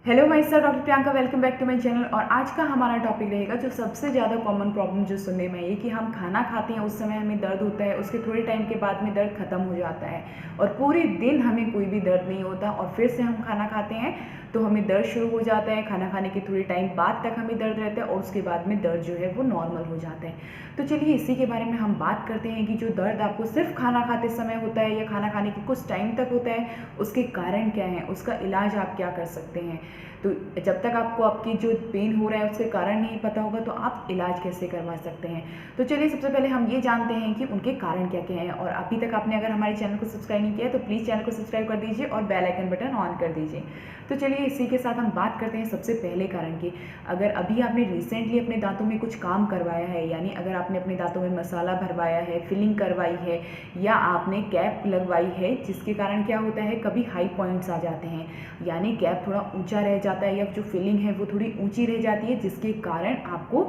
Hello my sir doctor Priyanka, welcome back to my channel. और आज का हमारा टॉपिक रहेगा जो सबसे ज़्यादा कॉमन प्रॉब्लम जो सुनने में आई कि हम खाना खाते हैं उस समय हमें दर्द होता है, उसके थोड़े टाइम के बाद में दर्द खत्म हो जाता है और पूरे दिन हमें कोई भी दर्द नहीं होता और फिर से हम खाना खाते हैं तो हमें दर्द शुरू हो जाता है। खाना खाने के थोड़े टाइम बाद तक हमें दर्द रहता है और उसके बाद में दर्द जो है वो नॉर्मल हो जाता है। तो चलिए इसी के बारे में हम बात करते हैं कि जो दर्द आपको सिर्फ खाना खाते समय होता है या खाना खाने के कुछ टाइम तक होता है, उसके कारण क्या है, उसका इलाज आप क्या कर सकते हैं। तो जब तक आपको आपकी जो पेन हो रहा है उसके कारण नहीं पता होगा तो आप इलाज कैसे करवा सकते हैं। तो चलिए सबसे पहले हम ये जानते हैं कि उनके कारण क्या क्या हैं। और अभी तक आपने अगर हमारे चैनल को सब्सक्राइब नहीं किया है तो प्लीज़ चैनल को सब्सक्राइब कर दीजिए और बेल आइकन बटन ऑन कर दीजिए। तो चलिए इसी के साथ हम बात करते हैं सबसे पहले कारण की। अगर अभी आपने रिसेंटली अपने दांतों में कुछ काम करवाया है, यानी अगर आपने अपने दांतों में मसाला भरवाया है, फिलिंग करवाई है या आपने कैप लगवाई है, जिसके कारण क्या होता है कभी हाई पॉइंट्स आ जाते हैं, यानी कैप थोड़ा ऊंचा रह जाता है या जो फिलिंग है वो थोड़ी ऊंची रह जाती है, जिसके कारण आपको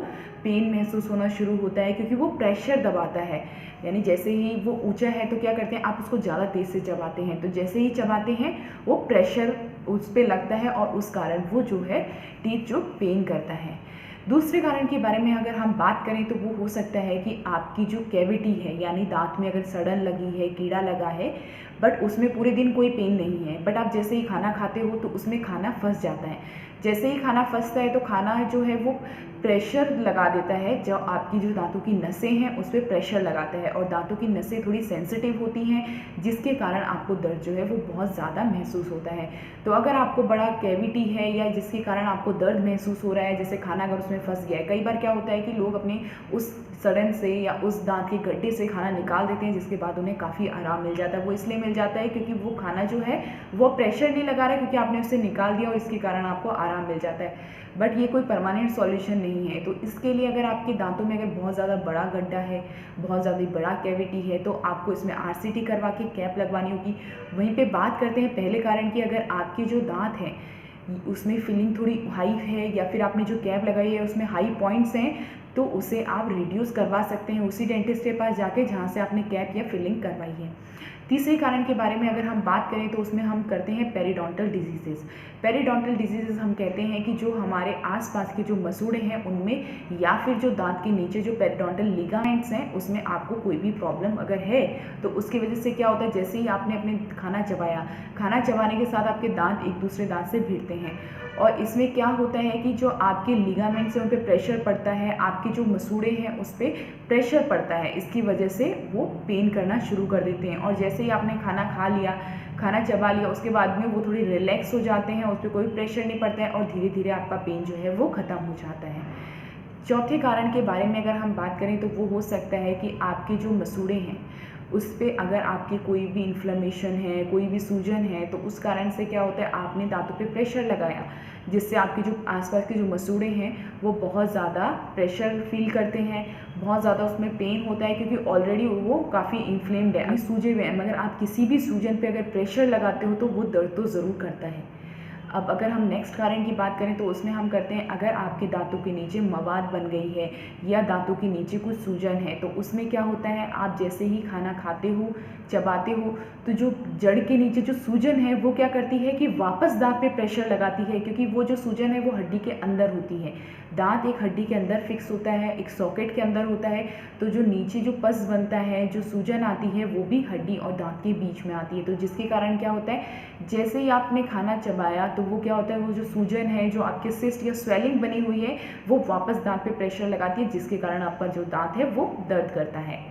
पेन महसूस होना शुरू होता है क्योंकि वो प्रेशर दबाता है। यानी जैसे ही वो ऊंचा है तो क्या करते हैं आप उसको ज़्यादा तेज़ से चबाते हैं, तो जैसे ही चबाते हैं वो प्रेशर उस पर लगता है और उस कारण वो जो है टीथ जो पेन करता है। दूसरे कारण के बारे में अगर हम बात करें तो वो हो सकता है कि आपकी जो कैविटी है, यानी दांत में अगर सड़न लगी है, कीड़ा लगा है, बट उसमें पूरे दिन कोई पेन नहीं है, बट आप जैसे ही खाना खाते हो तो उसमें खाना फंस जाता है। जैसे ही खाना फंसता है तो खाना जो है वो प्रेशर लगा देता है, जो आपकी जो दांतों की नसें हैं उस पर प्रेशर लगाता है और दांतों की नसें थोड़ी सेंसिटिव होती हैं, जिसके कारण आपको दर्द जो है वो बहुत ज़्यादा महसूस होता है। तो अगर आपको बड़ा कैविटी है या जिसके कारण आपको दर्द महसूस हो रहा है, जैसे खाना अगर उसमें फंस गया है, कई बार क्या होता है कि लोग अपने उस सड़न से या उस दांत के गड्ढे से खाना निकाल देते हैं, जिसके बाद उन्हें काफ़ी आराम मिल जाता है। वो इसलिए मिल जाता है क्योंकि वो खाना जो है वो प्रेशर नहीं लगा रहा है, क्योंकि आपने उसे निकाल दिया और इसके कारण आपको आराम मिल जाता है। बट ये कोई परमानेंट सॉल्यूशन नहीं है। तो इसके लिए अगर आपके दांतों में अगर बहुत ज़्यादा बड़ा गड्ढा है, बहुत ज़्यादा बड़ा कैविटी है, तो आपको इसमें आरसीटी करवा के कैप लगवानी होगी। वहीं पे बात करते हैं पहले कारण की। अगर आपके जो दांत हैं उसमें फिलिंग थोड़ी हाई है या फिर आपने जो कैप लगाई है उसमें हाई पॉइंट्स हैं, तो उसे आप रिड्यूस करवा सकते हैं उसी डेंटिस्ट के पास जाके जहाँ से आपने कैप या फिलिंग करवाई है। तीसरे कारण के बारे में अगर हम बात करें तो उसमें हम करते हैं पेरिडोंटल डिजीजेस। पेरिडोंटल डिजीजेस हम कहते हैं कि जो हमारे आसपास के जो मसूड़े हैं उनमें या फिर जो दांत के नीचे जो पेरिडोंटल लिगामेंट्स हैं उसमें आपको कोई भी प्रॉब्लम अगर है तो उसकी वजह से क्या होता है, जैसे ही आपने अपने खाना चबाया, खाना चबाने के साथ आपके दांत एक दूसरे दांत से भिड़ते हैं और इसमें क्या होता है कि जो आपके लिगामेंट्स हैं उन पर प्रेशर पड़ता है, आपके जो मसूड़े हैं उस पर प्रेशर पड़ता है, इसकी वजह से वो पेन करना शुरू कर देते हैं। और जैसे ही आपने खाना खा लिया, खाना चबा लिया, उसके बाद में वो थोड़े रिलैक्स हो जाते हैं, उस पर कोई प्रेशर नहीं पड़ता है और धीरे धीरे आपका पेन जो है वो ख़त्म हो जाता है। चौथे कारण के बारे में अगर हम बात करें तो वो हो सकता है कि आपके जो मसूड़े हैं उस पर अगर आपकी कोई भी इन्फ्लेमेशन है, कोई भी सूजन है, तो उस कारण से क्या होता है आपने दांतों पे प्रेशर लगाया, जिससे आपके जो आसपास के जो मसूड़े हैं वो बहुत ज़्यादा प्रेशर फील करते हैं, बहुत ज़्यादा उसमें पेन होता है क्योंकि ऑलरेडी वो काफ़ी इन्फ्लेम्ड है, सूजे हुए हैं। मगर आप किसी भी सूजन पे अगर प्रेशर लगाते हो तो वो दर्द तो ज़रूर करता है। अब अगर हम नेक्स्ट कारण की बात करें तो उसमें हम करते हैं अगर आपके दांतों के नीचे मवाद बन गई है या दांतों के नीचे कुछ सूजन है, तो उसमें क्या होता है आप जैसे ही खाना खाते हो, चबाते हो, तो जो जड़ के नीचे जो सूजन है वो क्या करती है कि वापस दांत पे प्रेशर लगाती है, क्योंकि वो जो सूजन है वो हड्डी के अंदर होती है। दांत एक हड्डी के अंदर फिक्स होता है, एक सॉकेट के अंदर होता है, तो जो नीचे जो पस बनता है, जो सूजन आती है, वो भी हड्डी और दांत के बीच में आती है। तो जिसके कारण क्या होता है जैसे ही आपने खाना चबाया तो वो क्या होता है, वो जो सूजन है, जो आपके सिस्ट या स्वेलिंग बनी हुई है, वो वापस दांत पे प्रेशर लगाती है, जिसके कारण आपका जो दांत है वो दर्द करता है।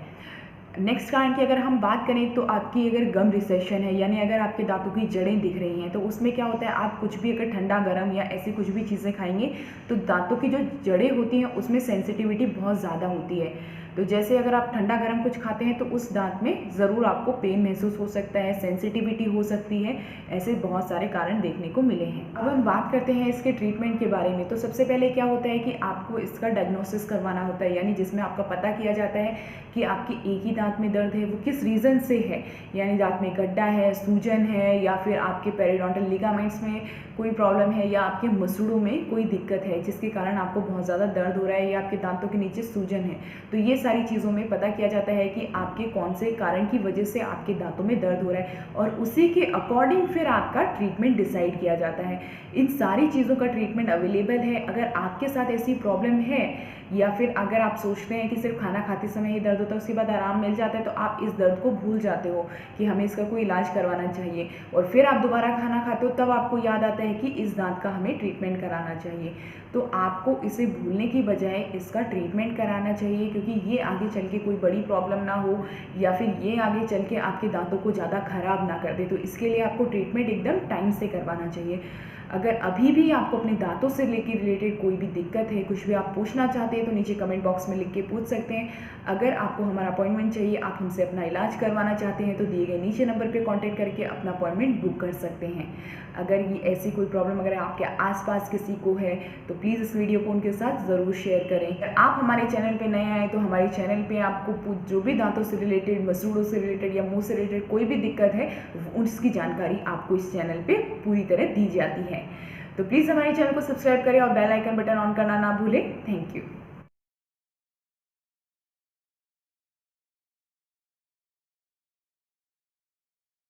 नेक्स्ट कारण की अगर हम बात करें तो आपकी अगर गम रिसेशन है, यानी अगर आपके दांतों की जड़ें दिख रही हैं, तो उसमें क्या होता है आप कुछ भी अगर ठंडा गर्म या ऐसी कुछ भी चीज़ें खाएंगे तो दांतों की जो जड़ें होती हैं उसमें सेंसिटिविटी बहुत ज़्यादा होती है। तो जैसे अगर आप ठंडा गर्म कुछ खाते हैं तो उस दांत में ज़रूर आपको पेन महसूस हो सकता है, सेंसिटिविटी हो सकती है, ऐसे बहुत सारे कारण देखने को मिले हैं। अब हम बात करते हैं इसके ट्रीटमेंट के बारे में। तो सबसे पहले क्या होता है कि आपको इसका डायग्नोसिस करवाना होता है, यानी जिसमें आपका पता किया जाता है कि आपकी एक ही दांत में दर्द है वो किस रीज़न से है, यानी दांत में गड्ढा है, सूजन है, या फिर आपके पेरिडोंटल लिगामेंट्स में कोई प्रॉब्लम है, या आपके मसूड़ों में कोई दिक्कत है जिसके कारण आपको बहुत ज़्यादा दर्द हो रहा है, या आपके दांतों के नीचे सूजन है। तो ये सारी चीज़ों में पता किया जाता है कि आपके कौन से कारण की वजह से आपके दांतों में दर्द हो रहा है, और उसी के अकॉर्डिंग फिर आपका ट्रीटमेंट डिसाइड किया जाता है। इन सारी चीज़ों का ट्रीटमेंट अवेलेबल है। अगर आपके साथ ऐसी प्रॉब्लम है, या फिर अगर आप सोचते हैं कि सिर्फ खाना खाते समय ही दर्द होता है, उसके बाद आराम मिल जाता है, तो आप इस दर्द को भूल जाते हो कि हमें इसका कोई इलाज करवाना चाहिए, और फिर आप दोबारा खाना खाते हो तब आपको याद आता है कि इस दांत का हमें ट्रीटमेंट कराना चाहिए। तो आपको इसे भूलने की बजाय इसका ट्रीटमेंट कराना चाहिए, क्योंकि ये आगे चल के कोई बड़ी प्रॉब्लम ना हो, या फिर ये आगे चल के आपके दांतों को ज़्यादा खराब ना कर दे। तो इसके लिए आपको ट्रीटमेंट एकदम टाइम से करवाना चाहिए। अगर अभी भी आपको अपने दांतों से लेकर रिलेटेड कोई भी दिक्कत है, कुछ भी आप पूछना चाहते हैं, तो नीचे कमेंट बॉक्स में लिख के पूछ सकते हैं। अगर आपको हमारा अपॉइंटमेंट चाहिए, आप हमसे अपना इलाज करवाना चाहते हैं, तो दिए गए नीचे नंबर पे कांटेक्ट करके अपना अपॉइंटमेंट बुक कर सकते हैं। अगर ये ऐसी कोई प्रॉब्लम अगर आपके आसपास किसी को है, तो प्लीज़ इस वीडियो को उनके साथ ज़रूर शेयर करें। अगर आप हमारे चैनल पे नए आए, तो हमारे चैनल पे आपको जो भी दांतों से रिलेटेड, मसूड़ों से रिलेटेड या मुंह से रिलेटेड कोई भी दिक्कत है, उसकी जानकारी आपको इस चैनल पे पूरी तरह दी जाती है। तो प्लीज़ हमारे चैनल को सब्सक्राइब करें और बेल आइकन बटन ऑन करना ना भूलें। Thank you.